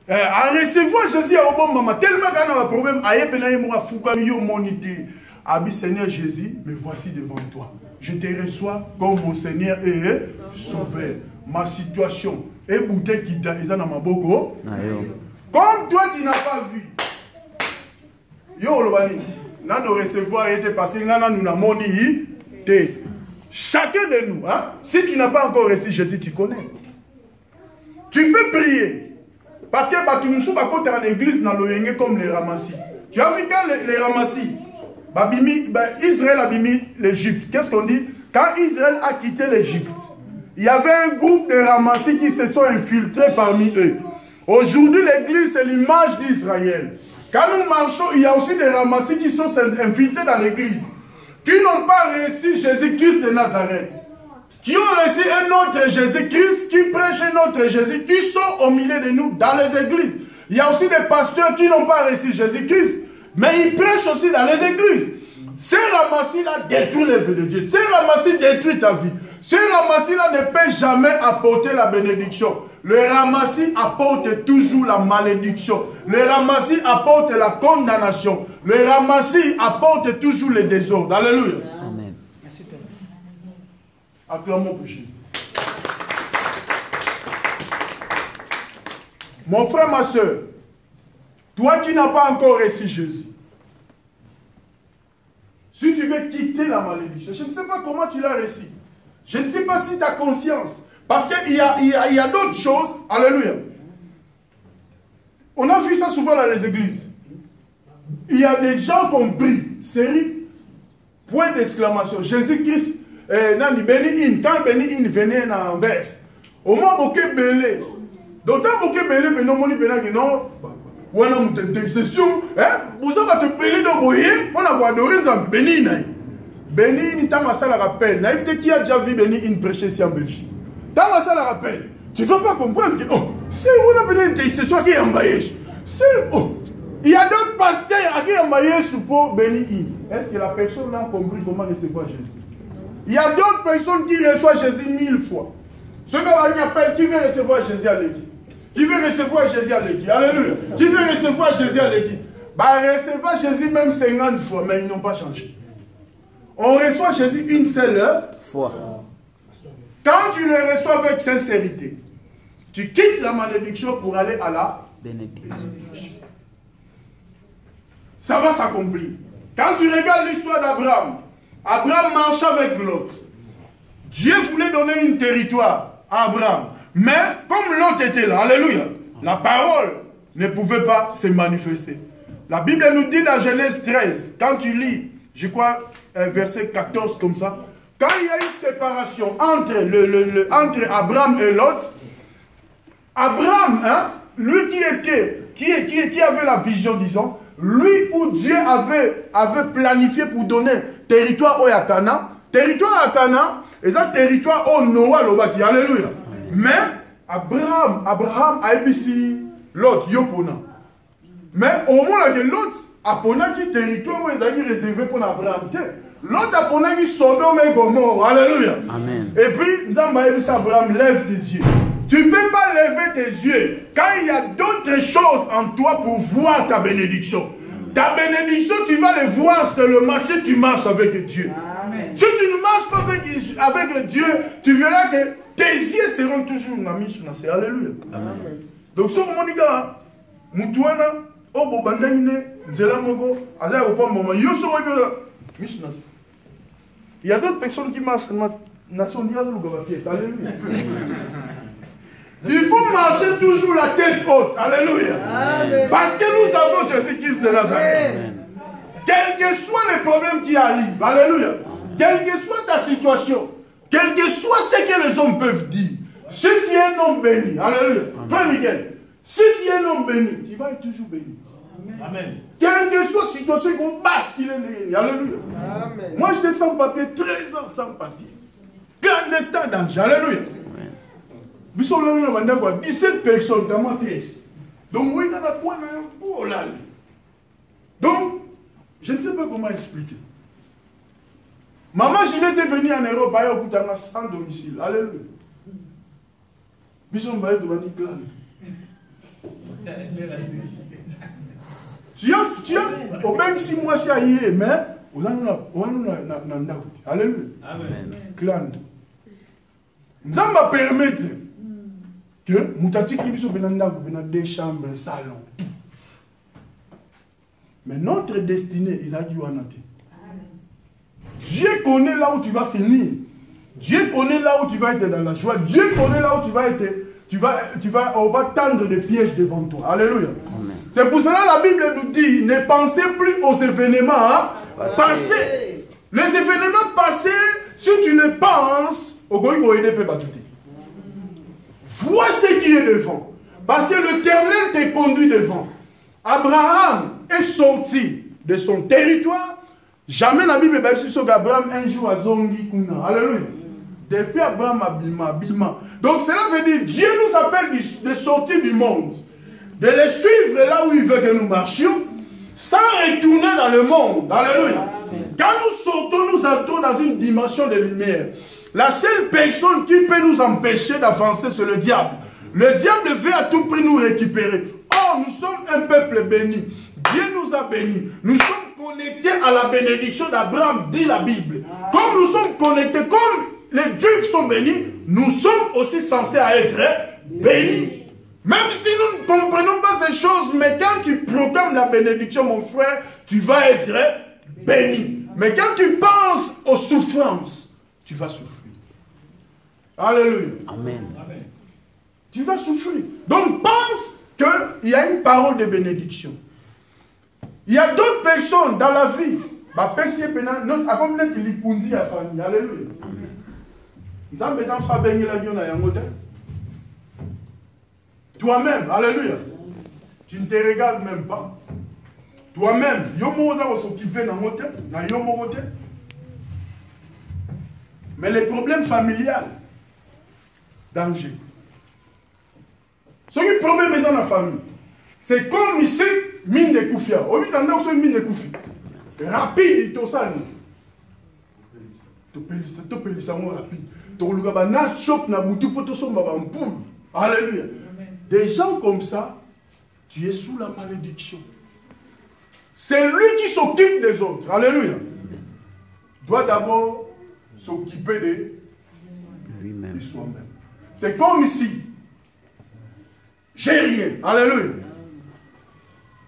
À recevoir Jésus à bon maman, tellement qu'il y a un problème, Abi Seigneur Jésus, me voici devant toi. Je te reçois comme mon Seigneur et sauveur. Ma situation est bouteille qui t'a dans ma boko. Comme toi tu n'as pas vu. Yo Lobani, nous recevoir et te passer, nous n'avons moni. Chacun de nous, hein, si tu n'as pas encore reçu Jésus, tu connais. Tu peux prier. Parce que tu ne sais pas quand tu es en église dans le comme les ramassis. Tu as vu quand les ramassis, Israël a mis l'Égypte. Qu'est-ce qu'on dit? Quand Israël a quitté l'Égypte, il y avait un groupe de ramassis qui se sont infiltrés parmi eux. Aujourd'hui, l'église, c'est l'image d'Israël. Quand nous marchons, il y a aussi des ramassis qui sont infiltrés dans l'église, qui n'ont pas reçu Jésus-Christ de Nazareth, qui ont reçu un autre Jésus-Christ, qui prêche un autre Jésus, qui sont au milieu de nous dans les églises. Il y a aussi des pasteurs qui n'ont pas reçu Jésus-Christ, mais ils prêchent aussi dans les églises. Ces ramassis-là détruisent l'œuvre de Dieu. Ces ramassis détruisent ta vie. Ces ramassis-là ne peuvent jamais apporter la bénédiction. Le ramassis apporte toujours la malédiction. Le ramassis apporte la condamnation. Le ramassis apporte toujours le désordre. Alléluia. Amen. Acclamons pour Jésus. Mon frère, ma soeur, toi qui n'as pas encore reçu Jésus, si tu veux quitter la malédiction, je ne sais pas comment tu l'as reçu. Je ne sais pas si tu as conscience. Parce qu'il y a d'autres choses. Alléluia. On a vu ça souvent dans les églises. Il y a des gens qui ont pris. Série. Point d'exclamation. Jésus-Christ. Quand Béni-In venait en verse. Au moins, beaucoup belé. D'autant beaucoup belé, mais non, non. Voilà une intercession. Vous avez te belé de boyer. On a adoré dans Béni-In. Béni-In, il t'a massé la rappel. Naïf, qui a déjà vu Béni-In prêcher ici en Belgique. T'as massé la rappel. Tu ne vas pas comprendre que c'est où on a Béni-In, c'est soit qui est embaillé. Il y a d'autres pasteurs qui sont embaillés pour Béni-In. Est-ce que la personne a compris comment recevoir Jésus? Il y a d'autres personnes qui reçoivent Jésus 1000 fois. Ceux qui appellent, qui veut recevoir Jésus à l'église? Qui veut recevoir Jésus à l'église? Alléluia. Qui veut recevoir Jésus à l'église? Recevoir Jésus même 50 fois, mais ils n'ont pas changé. On reçoit Jésus une seule fois. Quand tu le reçois avec sincérité, tu quittes la malédiction pour aller à la bénédiction. Ça va s'accomplir. Quand tu regardes l'histoire d'Abraham, Abraham marche avec Lot. Dieu voulait donner un territoire à Abraham. Mais comme Lot était là, alléluia, la parole ne pouvait pas se manifester. La Bible nous dit dans Genèse 13, quand tu lis, je crois, verset 14 comme ça, quand il y a une séparation entre Abraham et Lot, Abraham, hein, lui qui avait la vision, disons, lui où Dieu avait planifié pour donner territoire au Yatana, territoire à Cana, et un territoire au Noah, l'Obaki, alléluia. Mais Abraham a ébissi Lot, Yopona. Mais au moins, l'autre a pris territoire où ils ont réservé pour Abraham. L'autre a pris Sodome et Gomorrhe. Alléluia. Amen. Et puis, Abraham, lève tes yeux. Tu ne peux pas lever tes yeux quand il y a d'autres choses en toi pour voir ta bénédiction. Ta bénédiction, tu vas le voir seulement si tu marches avec Dieu. Amen. Si tu ne marches pas avec Dieu, tu verras que tes yeux seront toujours mis sur la terre. Alléluia. Amen. Donc, ce moment, les gars, Moutouana, oh, Bobandane, Nzelamogo, Aza, Opa, Mama, Yoso, il y a d'autres personnes qui marchent dans la nation d'Iran, alléluia. Il faut marcher toujours la tête haute. Alléluia. Amen. Parce que nous avons Jésus-Christ de Nazareth. Quel que soit les problèmes qui arrivent, alléluia, quelle que soit ta situation, quel que soit ce que les hommes peuvent dire, si tu es un homme béni, alléluia, frère Miguel, si tu es un homme béni, tu vas être toujours béni. Amen. Quelle que soit la situation qu'on bascule, alléluia. Amen. Moi j'étais sans papier, 13 ans sans papier. Clandestin danger, alléluia. 17 personnes dans ma pièce. Donc, moi, il y a quoi dans la. Donc, je ne sais pas comment expliquer. Maman, je était venue en Europe, sans domicile. Alléluia. Bison va être clan. Tu as, au même si moi, je suis mais on a alléluia. Clan. Nous allons permettre que Moutati Klibiso Benanda des chambres, salon. Mais notre destinée, Isaac Yohanate. Dieu connaît là où tu vas finir. Dieu connaît là où tu vas être dans la joie. Dieu connaît là où tu vas être. On va tendre des pièges devant toi. Alléluia. C'est pour cela que la Bible nous dit, ne pensez plus aux événements passés. Les événements passés, si tu ne penses, vois ce qui est devant. Parce que l'Éternel te conduit devant. Abraham est sorti de son territoire. Jamais la Bible dit qu'Abraham un jour a zongi. Alléluia. Depuis Abraham abima. Donc cela veut dire Dieu nous appelle de sortir du monde. De les suivre là où il veut que nous marchions. Sans retourner dans le monde. Alléluia. Quand nous sortons, nous entrons dans une dimension de lumière. La seule personne qui peut nous empêcher d'avancer, c'est le diable. Le diable veut à tout prix nous récupérer. Or, nous sommes un peuple béni. Dieu nous a bénis. Nous sommes connectés à la bénédiction d'Abraham, dit la Bible. Comme nous sommes connectés, comme les Juifs sont bénis, nous sommes aussi censés être bénis. Même si nous ne comprenons pas ces choses, mais quand tu proclames la bénédiction, mon frère, tu vas être béni. Mais quand tu penses aux souffrances, tu vas souffrir. Alléluia. Amen. Tu vas souffrir. Donc pense qu'il y a une parole de bénédiction. Il y a d'autres personnes dans la vie. Alléluia. Toi-même, alléluia. Tu ne te regardes même pas. Toi-même, mais les problèmes familiales, danger. Ce qui est problème dans la famille, c'est comme ici, mine de koufia. Au lieu d'en avoir mine de koufia. Rapide, tout ça. Alléluia. Des gens comme ça, tu es sous la malédiction. C'est lui qui s'occupe des autres. Alléluia. Doit d'abord s'occuper de lui-même. C'est comme ici. J'ai rien. Alléluia.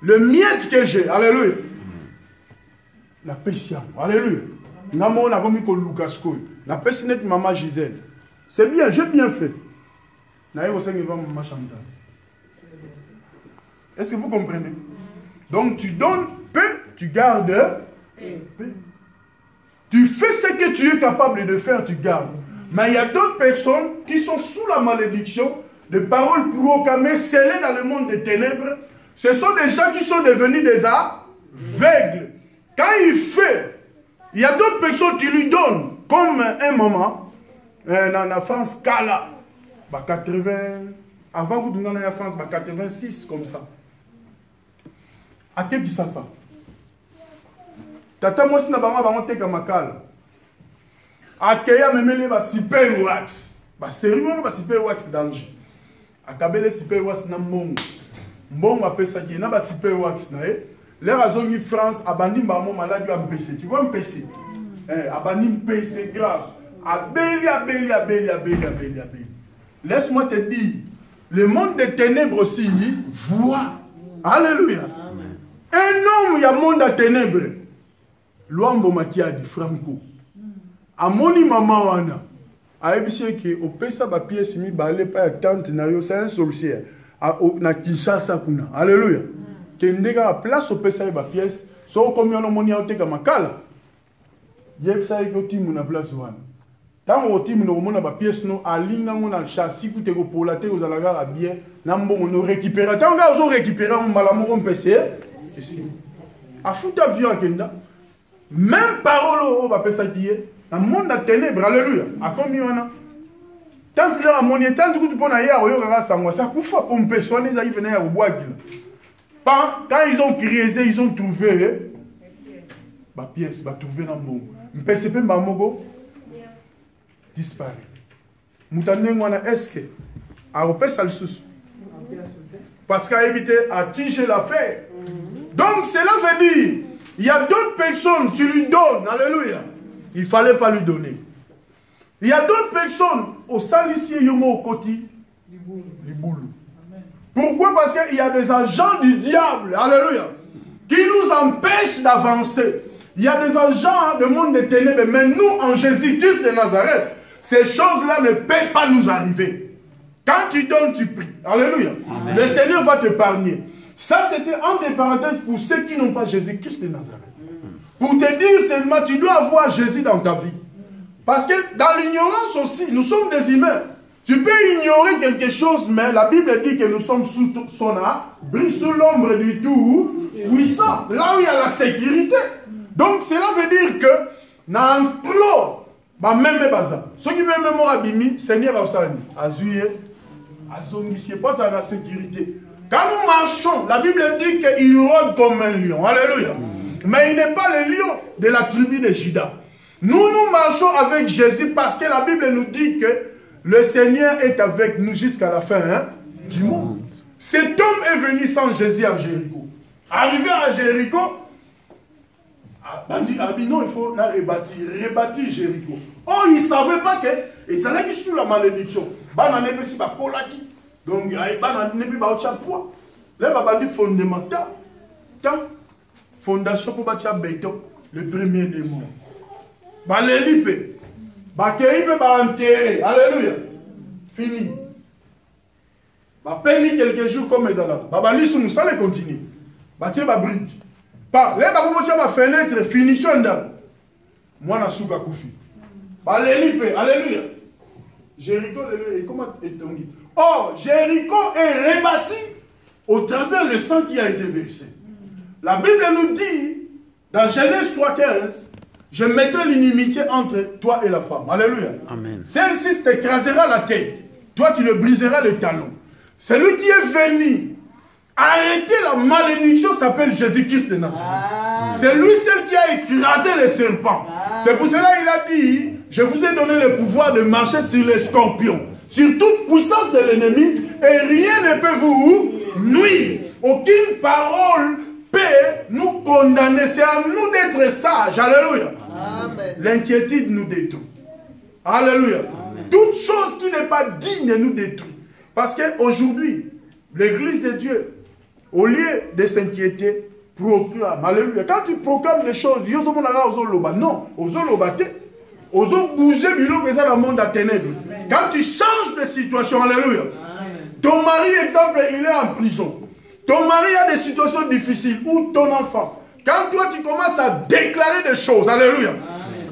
Le miette que j'ai. Alléluia. La pétition. Alléluia. La pétition maman Gisèle. C'est bien, j'ai bien fait. Est-ce que vous comprenez? Donc tu donnes peu, tu gardes peu. Tu fais ce que tu es capable de faire, tu gardes. Mais il y a d'autres personnes qui sont sous la malédiction de paroles proclamées, scellées dans le monde des ténèbres. Ce sont des gens qui sont devenus des aveugles. Quand il fait, il y a d'autres personnes qui lui donnent, comme un moment, dans la France, Kala. 80, avant que nous en France, 86 comme ça. À qui ça ça? Tata moi si na bama ba teka makala. Akeya memele ba super wax. Ba sérieux ba super wax danger. Akabele super wax na mbongo. Mbongo apesa ki na ba super wax na e. Les razongi France abandi mbamo maladi ya MPC. Tu vois MPC? Abandi MPC grave. Abeli. Laisse-moi te dire, le monde des ténèbres aussi voit. Alléluia. Amen. Un homme, il y a un monde à ténèbres. Luambo Makiadi, Franco. Amoni maman wana. Aebisi ke opesa ba pièce mi balé pa tante na yo, c'est un sorcier. Na Kinshasa kuna. Alléluia. Kendega a place opesa ba pièce, so comme on moni oteka makala. Yebsa iko timu na place wana. Tant au team nous avons des pièces nous aligné on a châssis pour te repolater aux alagas à bien n'ambo on récupérer tant gars on récupérer on balamo on PC ici à foutre avion à Kenda même parole au va penser qui est un monde de ténèbres alléluia à combien on a tant que la monnaie tant que tu peux naïa au yoga ça moi ça pour faire pomper soigner ça ils venaient au bois quand ils ont créé ils ont trouvé ma pièce va trouver dans bon PCP mamogo disparaît. Moutane ngwana est-ce que a opé salsus Parce qu'à éviter à qui j'ai l'affaire. Donc cela veut dire, il y a d'autres personnes, tu lui donnes, alléluia. Il ne fallait pas lui donner. Il y a d'autres personnes, au salicier, au côté, les boules. Pourquoi? Parce qu'il y a des agents du diable, alléluia, qui nous empêchent d'avancer. Il y a des agents du monde des ténèbres, mais nous, en Jésus-Christ de Nazareth, ces choses-là ne peuvent pas nous arriver. Quand tu donnes, tu pries. Alléluia. Amen. Le Seigneur va t'épargner. Ça, c'était entre parenthèses pour ceux qui n'ont pas Jésus-Christ de Nazareth. Pour te dire seulement, tu dois avoir Jésus dans ta vie. Parce que dans l'ignorance aussi, nous sommes des humains. Tu peux ignorer quelque chose, mais la Bible dit que nous sommes sous son abri, sous l'ombre du Tout-Puissant. Là où il y a la sécurité. Donc cela veut dire que dans un clos, même bazar. Ceux qui même m'ont abîmé, Seigneur Osani, Azuye, Azongisie, pas à la sécurité. Quand nous marchons, la Bible dit qu'il rôde comme un lion. Alléluia. Mais il n'est pas le lion de la tribu de Juda. Nous marchons avec Jésus parce que la Bible nous dit que le Seigneur est avec nous jusqu'à la fin du monde. Cet homme est venu sans Jésus à Jéricho. Arrivé à Jéricho, non, il faut rebâtir Jéricho. Oh, il ne savait pas que, et ça n'a qui sous la malédiction. Donc, il n'y a pas de poids. Là, il va dire fondamental. Fondation pour bâtir béton, le premier des mondes. Balelipe, Bakeipe, enterré. Alléluia. Fini. Peine quelques jours comme les alabs. Babali sous nous, ça les continue. Bâtir ma brique. Pas. Là, ma fenêtre, finition d'âme. Moi, na souka koufi. Balelipe, alléluia. Jéricho, comment est-on dit? Oh, Jéricho est rebâti au travers le sang qui a été versé. La Bible nous dit, dans Genèse 3,15, je mettrai l'inimitié entre toi et la femme. Alléluia. Celle-ci t'écrasera la tête. Toi, tu le briseras le talon. Celui qui est venu arrêter la malédiction s'appelle Jésus-Christ de Nazareth. C'est lui seul qui a écrasé les serpents. C'est pour cela qu'il a dit, je vous ai donné le pouvoir de marcher sur les scorpions, sur toute puissance de l'ennemi, et rien ne peut vous nuire. Aucune parole peut nous condamner. C'est à nous d'être sages. Alléluia. L'inquiétude nous détruit. Alléluia. Toute chose qui n'est pas digne nous détruit. Parce qu'aujourd'hui, l'église de Dieu, au lieu de s'inquiéter, proclame. Alléluia. Quand tu proclames des choses, non, ozo bouger dans le monde à ténèbres. Quand tu changes de situation, alléluia. Ton mari, exemple, il est en prison. Ton mari a des situations difficiles, ou ton enfant. Quand toi tu commences à déclarer des choses, alléluia.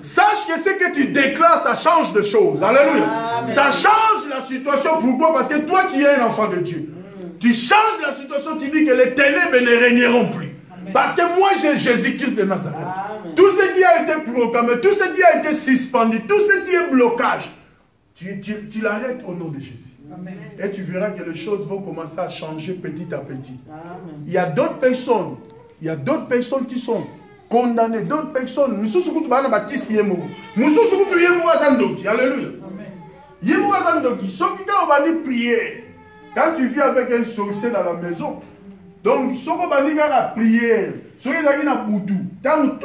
Sache que ce que tu déclares, ça change de choses. Alléluia. Ça change la situation. Pourquoi? Parce que toi, tu es un enfant de Dieu. Tu changes la situation, tu dis que les ténèbres ne régneront plus. Parce que moi, j'ai Jésus-Christ de Nazareth. Tout ce qui a été proclamé, tout ce qui a été suspendu, tout ce qui est blocage, tu l'arrêtes au nom de Jésus. Et tu verras que les choses vont commencer à changer petit à petit. Il y a d'autres personnes, qui sont condamnées, d'autres personnes. Alléluia. Quand tu vis avec un sorcier dans la maison, donc, si on va la prière, si on va la boutou, tant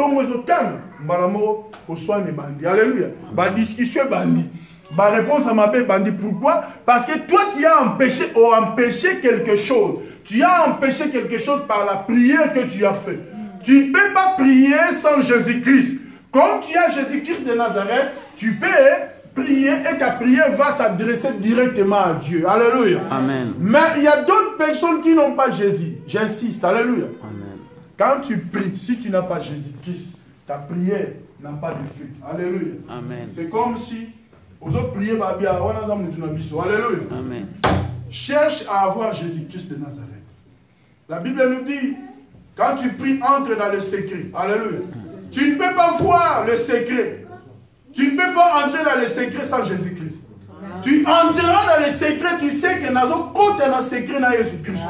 alléluia. La discussion est bandit. Ma réponse à ma paix bandit. Pourquoi? Parce que toi, tu as empêché quelque chose. Tu as empêché quelque chose par la prière que tu as fait. Tu ne peux pas prier sans Jésus-Christ. Comme tu as Jésus-Christ de Nazareth, tu peux prier et ta prière va s'adresser directement à Dieu. Alléluia. Amen. Mais il y a d'autres personnes qui n'ont pas Jésus. J'insiste. Alléluia. Amen. Quand tu pries, si tu n'as pas Jésus-Christ, ta prière n'a pas de fruit. Alléluia. Amen. C'est comme si aux autres prières, alléluia. Amen. Cherche à avoir Jésus-Christ de Nazareth. La Bible nous dit, quand tu pries, entre dans le secret. Alléluia. Tu ne peux pas voir le secret. Tu ne peux pas entrer dans le secret sans Jésus-Christ. Tu entreras dans le secret, tu sais que dans le secret dans Jésus-Christ.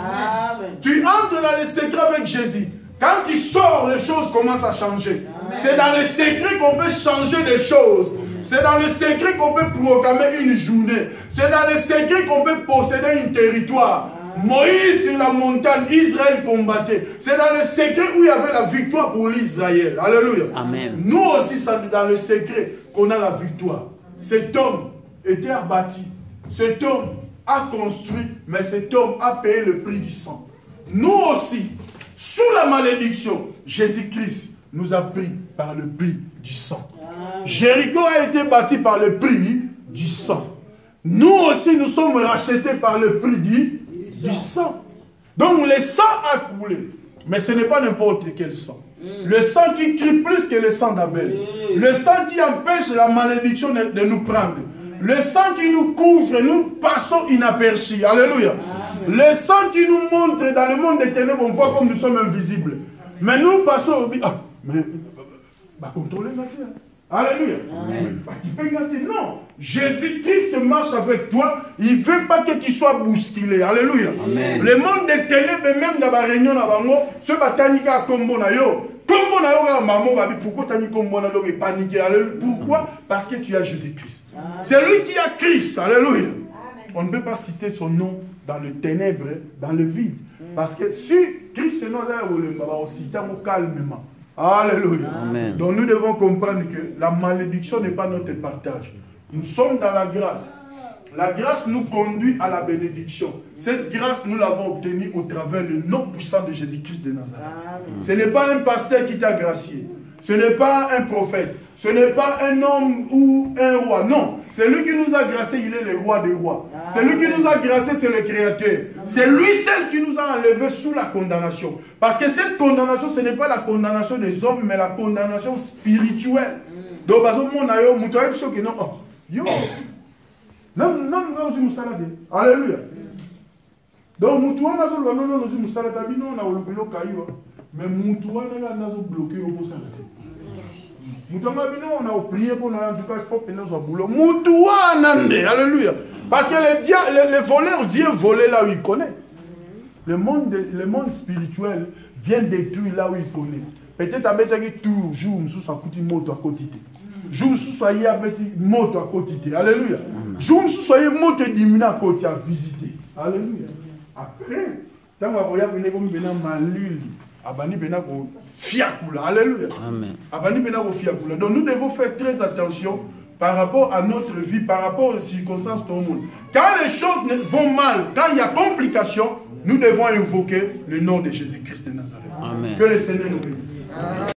Tu entres dans le secret avec Jésus. Quand tu sors, les choses commencent à changer. C'est dans le secret qu'on peut changer des choses. C'est dans le secret qu'on peut proclamer une journée. C'est dans le secret qu'on peut posséder un territoire. Moïse sur la montagne, Israël combattait. C'est dans le secret où il y avait la victoire pour l'Israël. Alléluia. Amen. Nous aussi, c'est dans le secret qu'on a la victoire. Cet homme était abattu. Cet homme a construit, mais cet homme a payé le prix du sang. Nous aussi, sous la malédiction, Jésus-Christ nous a pris par le prix du sang. Jéricho a été bâti par le prix du sang. Nous aussi, nous sommes rachetés par le prix du sang. Donc, le sang a coulé. Mais ce n'est pas n'importe quel sang. Le sang qui crie plus que le sang d'Abel. Le sang qui empêche la malédiction de nous prendre. Le sang qui nous couvre, nous passons inaperçus. Alléluia. Le sang qui nous montre dans le monde des ténèbres, on voit comme nous sommes invisibles. Mais nous passons... Ah, mais... contrôler la terre. Alléluia. Non. Jésus-Christ marche avec toi. Il ne veut pas que tu sois bousculé. Alléluia. Amen. Le monde des ténèbres, même dans la réunion, ce bataille à combo na yo. Combo na yo, maman, pourquoi tu as mis combo na yo et paniqué? Pourquoi? Parce que tu as Jésus-Christ. C'est lui qui a Christ. Alléluia. On ne peut pas citer son nom dans le ténèbre, dans le vide. Parce que si Christ nous a cité calmement. Alléluia. Amen. Donc nous devons comprendre que la malédiction n'est pas notre partage. Nous sommes dans la grâce. La grâce nous conduit à la bénédiction. Cette grâce, nous l'avons obtenue au travers du nom puissant de Jésus-Christ de Nazareth. Amen. Ce n'est pas un pasteur qui t'a gracié. Ce n'est pas un prophète. Ce n'est pas un homme ou un roi. Non. C'est lui qui nous a gracié, il est le roi des rois. C'est lui qui nous a gracié, c'est le créateur. C'est lui seul qui nous a enlevés sous la condamnation. Parce que cette condamnation, ce n'est pas la condamnation des hommes, mais la condamnation spirituelle. Donc, par exemple, mon aïe, mon toit, qui non. Yo. Non, alléluia. Donc, mon toit, non, non, mais mon toit, non, bloqué au bout on a prié pour nous, en tout cas, il faut que nous soyons boulot. Alléluia. Parce que le voleur vient voler là où il connaît. Le monde spirituel vient détruire là où il connaît. Peut-être avec tout jour, nous sommes à moto à côté. Jour, nous sommes avec moto à côté. Alléluia. Jour, nous sommes avec moto diminué à côté à visiter. Alléluia. Après, quand on va venir comme Malil, Abani Benako fiakula. Alléluia. Amen. Abani Benako fiakula. Donc nous devons faire très attention par rapport à notre vie, par rapport aux circonstances de tout le monde. Quand les choses vont mal, quand il y a complication, nous devons invoquer le nom de Jésus-Christ de Nazareth. Amen. Que le Seigneur nous bénisse.